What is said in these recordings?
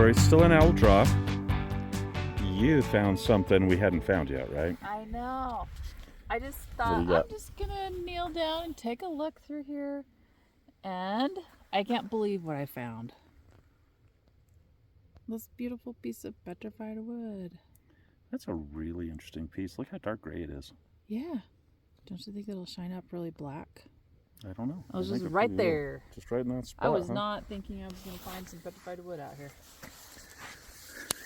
we're still in Owl Draw. You found something we hadn't found yet, right? I know. I just thought I'm just gonna kneel down and take a look through here, and I can't believe what I found. This beautiful piece of petrified wood. That's a really interesting piece. Look how dark gray it is. Yeah. Don't you think it'll shine up really black? I don't know. I was just right there. Just right in that spot. I was not thinking I was going to find some petrified wood out here.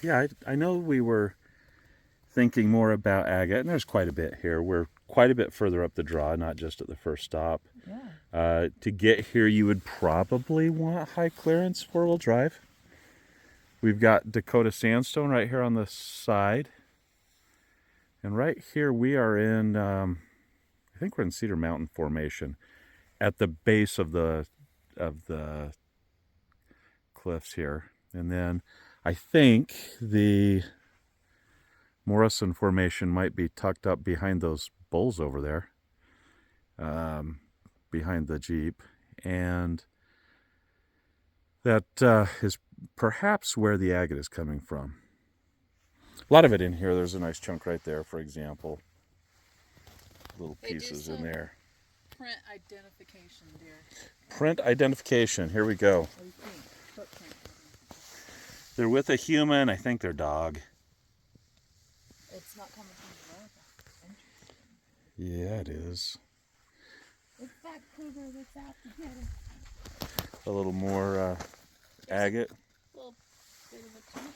Yeah, I know we were thinking more about agate, and there's quite a bit here. We're quite a bit further up the draw, not just at the first stop. Yeah. To get here, you would probably want high clearance four-wheel drive. We've got Dakota sandstone right here on the side. And right here we are in, I think we're in Cedar Mountain Formation at the base of the cliffs here. And then I think the Morrison Formation might be tucked up behind those bulls over there, behind the Jeep. And that is perhaps where the agate is coming from. A lot of it in here. There's a nice chunk right there, for example. Little pieces in there. Print identification, dear. Print identification. Here we go. What do you think? Footprint. They're with a human. I think they're dog. It's not coming from the road. Interesting. Yeah, it is. It's that cougar that's out to get it. A little more agate. A little bit of a chunk.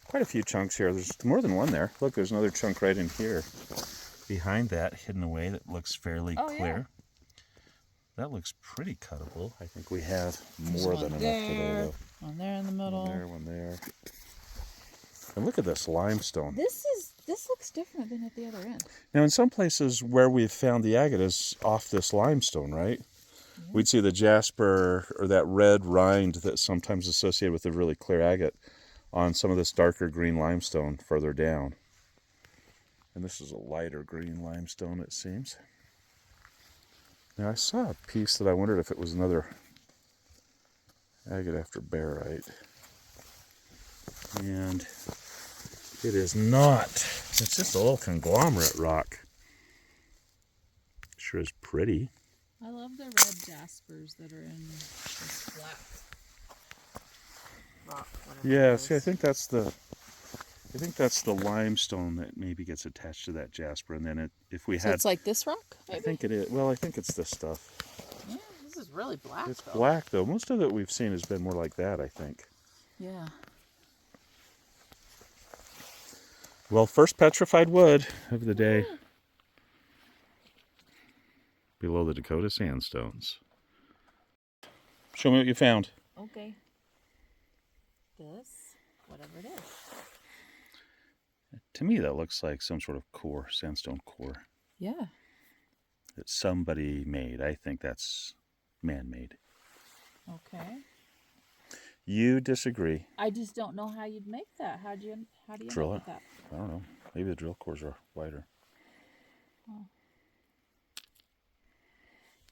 Quite a few chunks here. There's more than one there. Look, there's another chunk right in here. Behind that, hidden away, that looks fairly clear. Yeah. That looks pretty cuttable. I think we have more than enough today, though. One there in the middle. One there. And look at this limestone. This looks different than at the other end. Now, in some places where we've found the agate is off this limestone, right? Yeah. We'd see the jasper or that red rind that's sometimes associated with the really clear agate on some of this darker green limestone further down. And this is a lighter green limestone, it seems. Now, I saw a piece that I wondered if it was another agate after barite. And it is not. It's just a little conglomerate rock. Sure is pretty. I love the red jaspers that are in this black rock. Yeah, see, I think that's the limestone that maybe gets attached to that jasper, and then if we had. So it's like this rock? Maybe? I think it is. Well, I think it's this stuff. Yeah, this is really black. It's black though. Most of it we've seen has been more like that, I think. Yeah. Well, first petrified wood of the day. Yeah. Below the Dakota sandstones. Show me what you found. Okay. This, whatever it is. To me, that looks like some sort of core, sandstone core. Yeah. That somebody made. I think that's man-made. Okay. You disagree. I just don't know how you'd make that. How do you drill make it? That? I don't know. Maybe the drill cores are wider. Oh.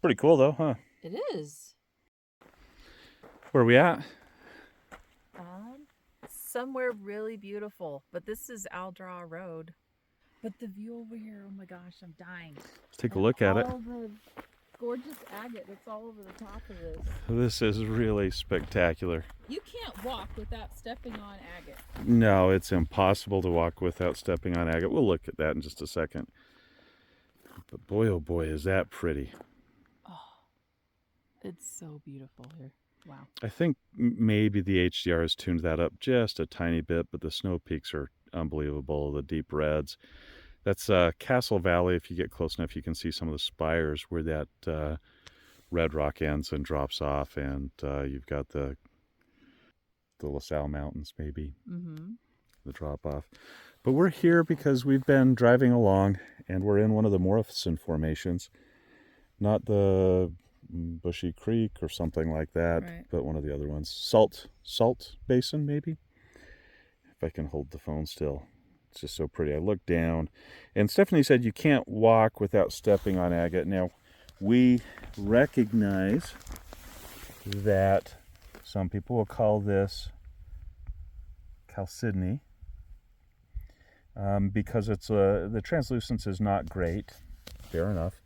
Pretty cool though, huh? It is. Where are we at? Somewhere really beautiful, but this is Aldraw Road. But the view over here, oh my gosh, I'm dying. Let's take a look at it. All the gorgeous agate that's all over the top of this. This is really spectacular. You can't walk without stepping on agate. No, it's impossible to walk without stepping on agate. We'll look at that in just a second. But boy, oh boy, is that pretty. Oh, it's so beautiful here. Wow. I think maybe the HDR has tuned that up just a tiny bit, but the snow peaks are unbelievable, the deep reds. That's Castle Valley. If you get close enough, you can see some of the spires where that red rock ends and drops off, and you've got the LaSalle Mountains, maybe, the drop-off. But we're here because we've been driving along, and we're in one of the Morrison formations, not the Bushy Creek or something like that, right, but one of the other ones. Salt Basin, maybe? If I can hold the phone still. It's just so pretty. I looked down, and Stephanie said you can't walk without stepping on agate. Now, we recognize that some people will call this chalcedony, because it's the translucence is not great. Fair enough.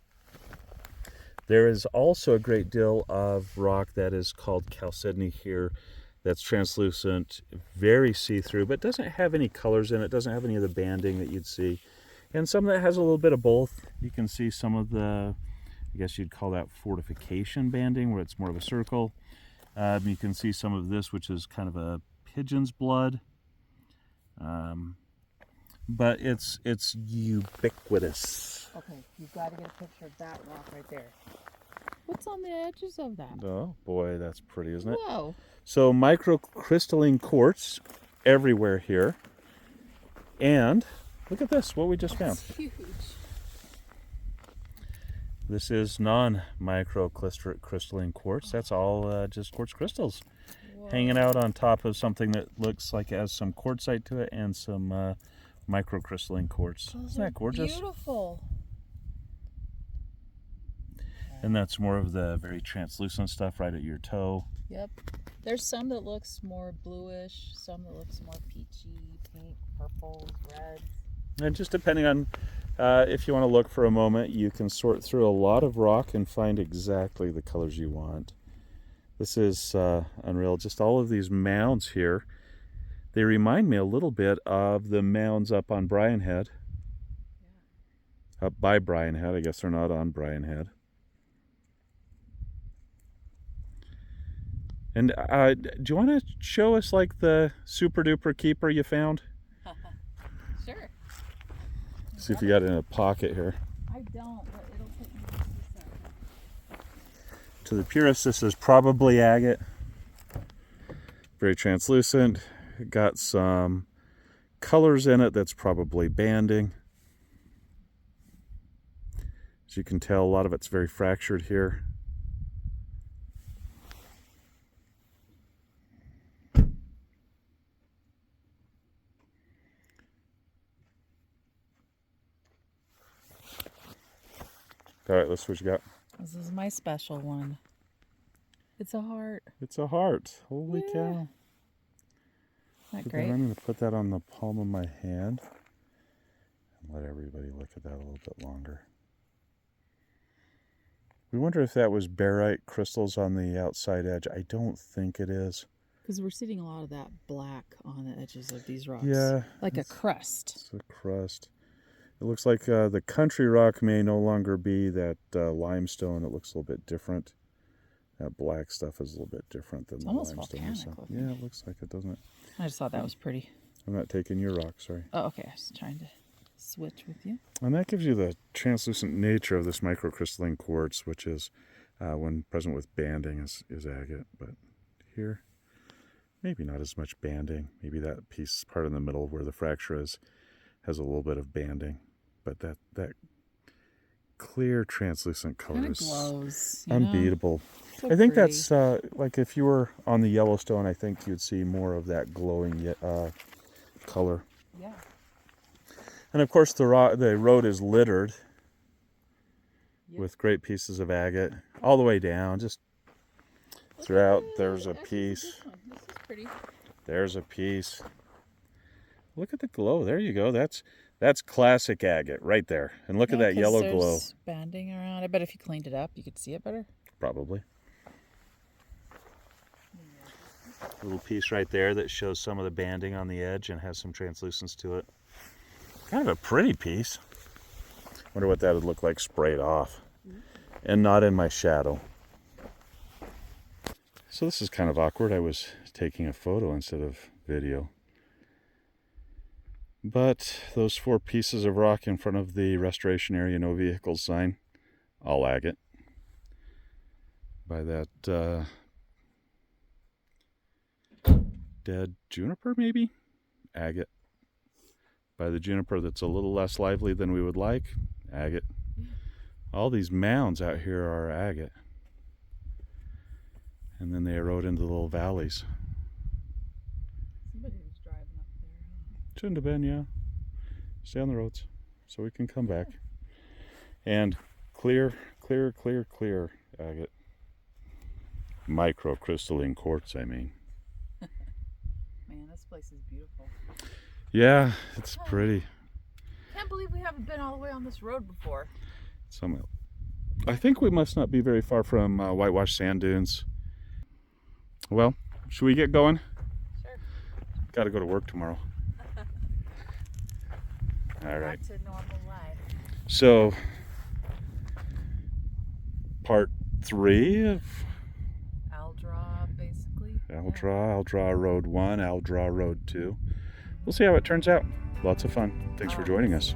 There is also a great deal of rock that is called chalcedony here that's translucent, very see-through, but doesn't have any colors in it, doesn't have any of the banding that you'd see. And some that has a little bit of both. You can see some of the, I guess you'd call that fortification banding, where it's more of a circle. You can see some of this, which is kind of a pigeon's blood. But it's ubiquitous. Okay, you've got to get a picture of that rock right there. What's on the edges of that? Oh boy, that's pretty, isn't it? Whoa. So microcrystalline quartz everywhere here. And look at this, what we just found. That's huge. This is non-microcrystalline quartz. That's all just quartz crystals. Whoa. Hanging out on top of something that looks like it has some quartzite to it and some microcrystalline quartz. Those Isn't that gorgeous? Beautiful. And that's more of the very translucent stuff right at your toe. Yep. There's some that looks more bluish, some that looks more peachy, pink, purple, red. And just depending on if you want to look for a moment, you can sort through a lot of rock and find exactly the colors you want. This is unreal. Just all of these mounds here, they remind me a little bit of the mounds up on Bryan Head. Yeah. Up by Bryan Head. I guess they're not on Bryan Head. And do you want to show us like the super duper keeper you found? Sure. See if you got it in a pocket here. I don't, but it'll take me just a second. To the purist, this is probably agate. Very translucent. Got some colors in it that's probably banding. As you can tell, a lot of it's very fractured here. All right, let's see what you got. This is my special one. It's a heart. It's a heart. Holy cow. Isn't that great? I'm going to put that on the palm of my hand and let everybody look at that a little bit longer. We wonder if that was barite crystals on the outside edge. I don't think it is. Because we're seeing a lot of that black on the edges of these rocks. Yeah. Like a crust. It's a crust. It looks like the country rock may no longer be that limestone. It looks a little bit different. That black stuff is a little bit different than It's the almost limestone. volcanic looking. Yeah, it looks like it, doesn't it? I just thought that was pretty. I'm not taking your rock, sorry. Oh, okay. I was trying to switch with you. And that gives you the translucent nature of this microcrystalline quartz, which is, when present with banding, is agate. But here, maybe not as much banding. Maybe that piece part in the middle where the fracture is has a little bit of banding. But that clear translucent color Kind of is glows, unbeatable. So I think pretty. that's like if you were on the Yellowstone, I think you'd see more of that glowing color. Yeah. And of course the road is littered with great pieces of agate all the way down, just throughout. There's a piece. This is pretty. There's a piece. Look at the glow. There you go. That's classic agate right there. And look at that yellow glow. There's banding around. I bet if you cleaned it up, you could see it better. Probably. A little piece right there that shows some of the banding on the edge and has some translucence to it. Kind of a pretty piece. Wonder what that would look like sprayed off. And not in my shadow. So this is kind of awkward. I was taking a photo instead of video. But those 4 pieces of rock in front of the restoration area no vehicles sign, all agate. By that dead juniper, maybe? Agate. By the juniper that's a little less lively than we would like, agate. All these mounds out here are agate. And then they erode into the little valleys. Somebody was driving up there. Shouldn't have been, yeah. Stay on the roads so we can come back. And clear agate. Microcrystalline quartz, I mean. Man, this place is beautiful. Yeah, it's pretty. Can't believe we haven't been all the way on this road before. I think we must not be very far from whitewash sand dunes. Well, should we get going? Sure. Got to go to work tomorrow. All right. Back to normal life. So, part 3 of I'll draw, basically. I'll draw Road 1, I'll draw Road 2. We'll see how it turns out. Lots of fun. Thanks for joining us.